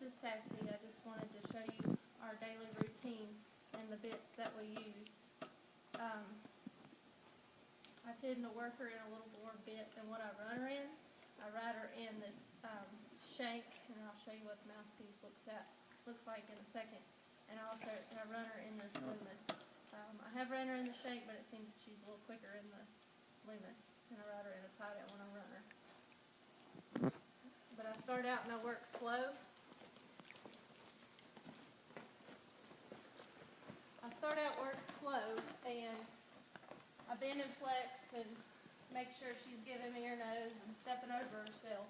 is Sassy. I just wanted to show you our daily routine and the bits that we use. I tend to work her in a little more bit than what I run her in. I ride her in this shank, and I'll show you what the mouthpiece looks like in a second. And also I run her in this Loomis. I have ran her in the shank, but it seems she's a little quicker in the Loomis, and I ride her in a tie-down when I run her. But I start out and I work slow. And I bend and flex and make sure she's giving me her nose and stepping over herself.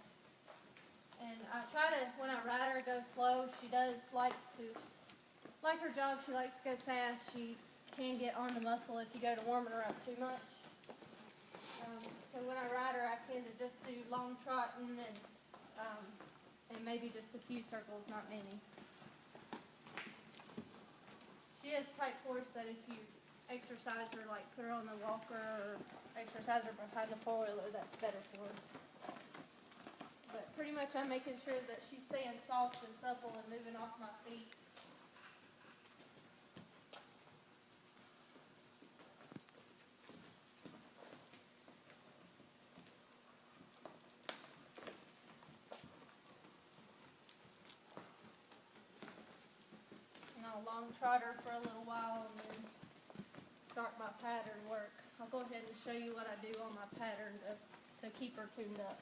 And I try to, when I ride her, go slow. She does like her job. She likes to go fast. She can get on the muscle if you go to warming her up too much. So when I ride her, I tend to just do long trotting and maybe just a few circles, not many. She is a type horse that if you exercise her, like put her on the walker or exercise her behind the four-wheeler, that's better for her. But pretty much I'm making sure that she's staying soft and supple and moving off my feet. And I'll long trot her for a little while and then start my pattern work. I'll go ahead and show you what I do on my pattern to keep her tuned up.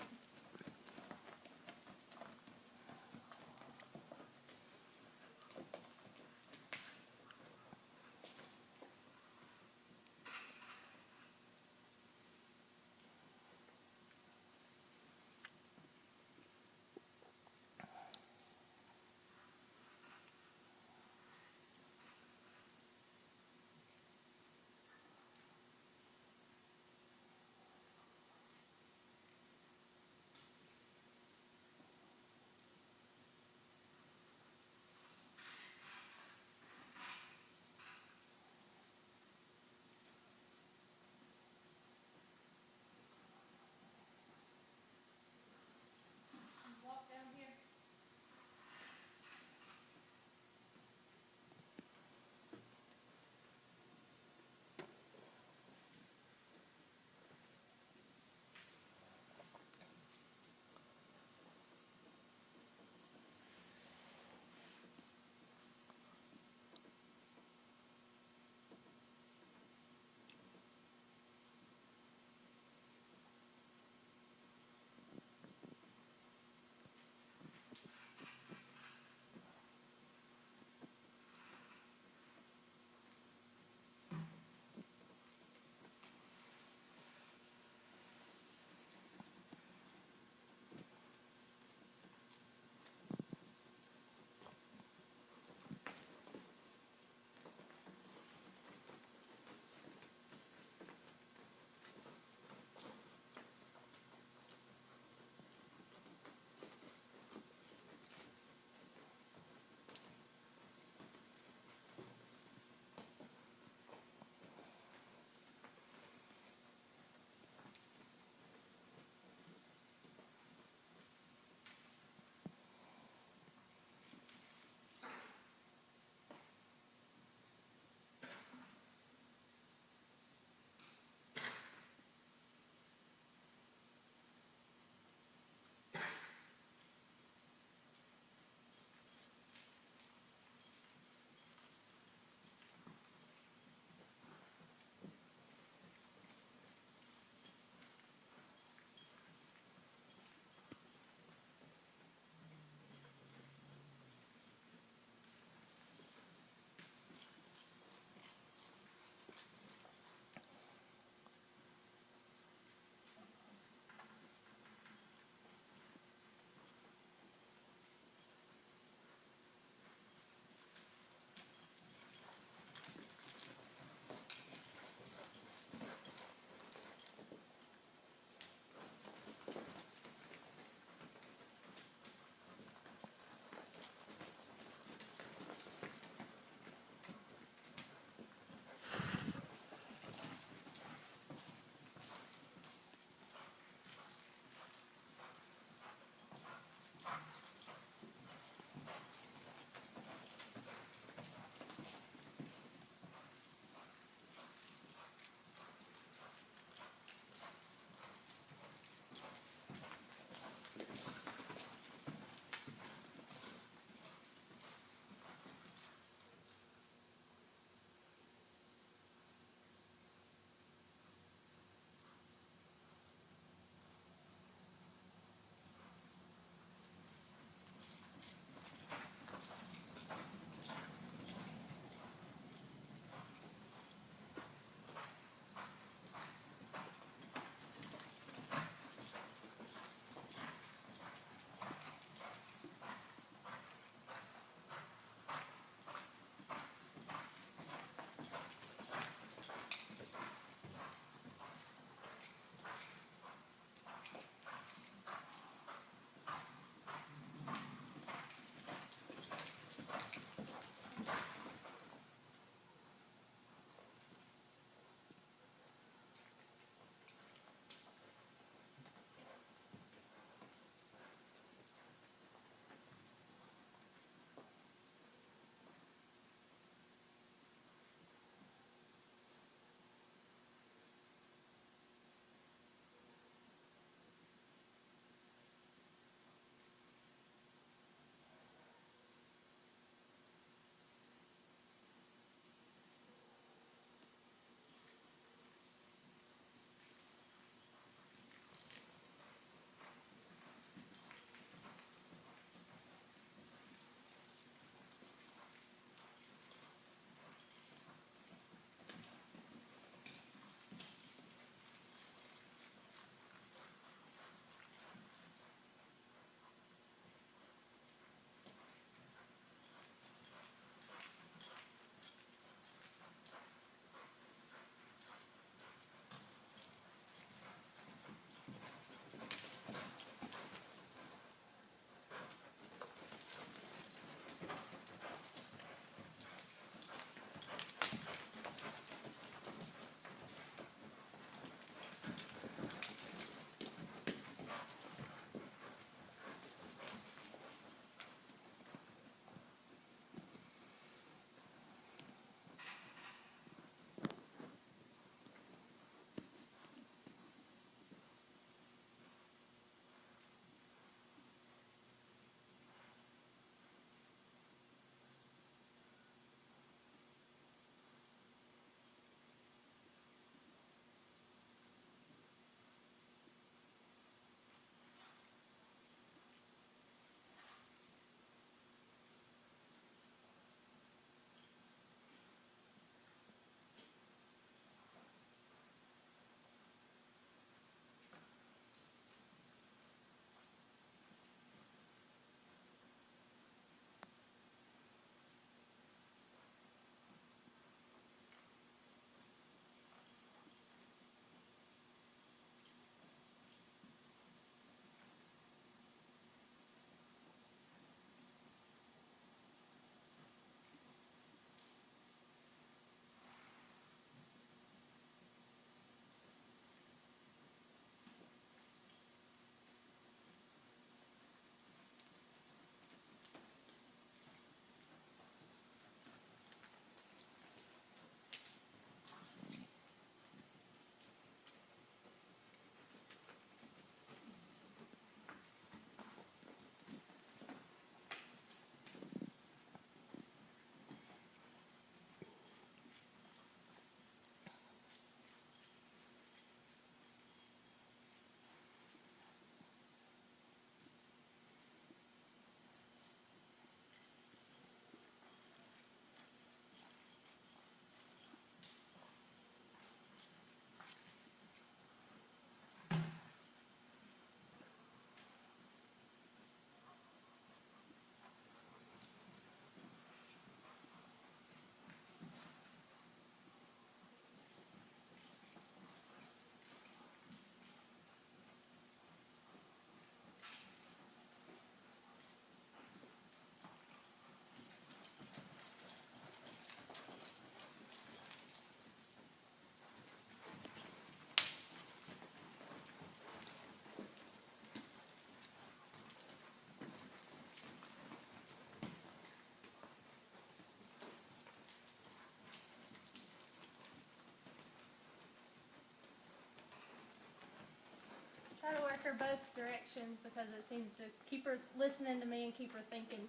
work her both directions because it seems to keep her listening to me and keep her thinking.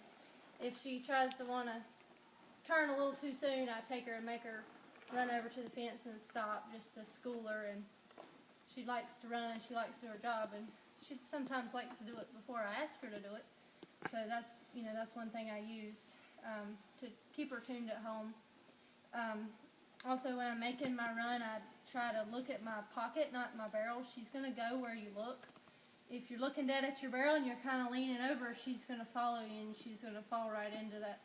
If she tries to want to turn a little too soon, I take her and make her run over to the fence and stop just to school her. And she likes to run, she likes to do her job, and she sometimes likes to do it before I ask her to do it. So that's, that's one thing I use to keep her tuned at home. Also, when I'm making my run, I try to look at my pocket, not my barrel. She's going to go where you look. If you're looking dead at your barrel and you're kind of leaning over, she's going to follow you and she's going to fall right into that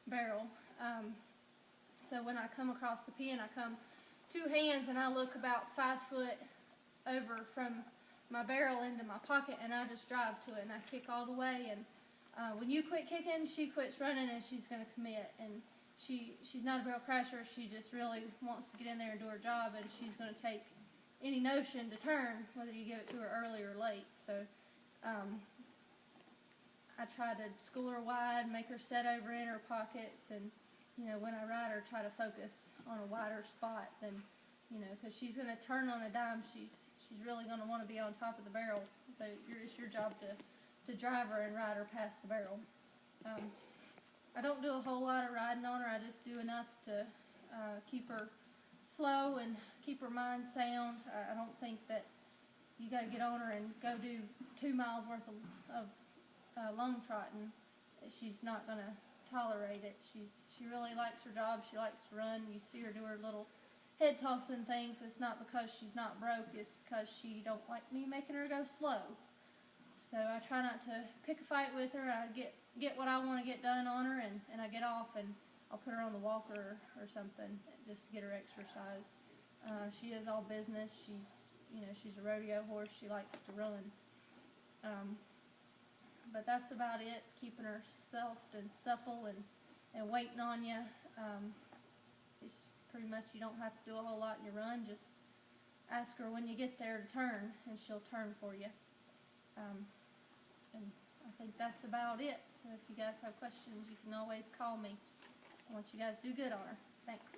barrel. So when I come across the pen, I come 2 hands and I look about 5 foot over from my barrel into my pocket, and I just drive to it and I kick all the way. And when you quit kicking, she quits running and she's going to commit. And she's not a barrel crasher. She just really wants to get in there and do her job, and she's going to take any notion to turn, whether you give it to her early or late. So I try to school her wide, make her set over in her pockets, and when I ride her, try to focus on a wider spot than, because she's going to turn on a dime. She's really going to want to be on top of the barrel. So it's your job to drive her and ride her past the barrel. I don't do a whole lot of riding on her. I just do enough to keep her slow and keep her mind sound. I don't think that you got to get on her and go do 2 miles worth of long trotting. She's not going to tolerate it. She really likes her job. She likes to run. You see her do her little head tossing things. It's not because she's not broke. It's because she don't like me making her go slow. So I try not to pick a fight with her. I get what I want to get done on her, and I get off and I'll put her on the walker or something just to get her exercise. She is all business. She's a rodeo horse. She likes to run. But that's about it. Keeping her soft and supple and waiting on you. It's pretty much, you don't have to do a whole lot in your run. Just ask her when you get there to turn, and she'll turn for you. And I think that's about it. So if you guys have questions, you can always call me. I want you guys to do good on her. Thanks.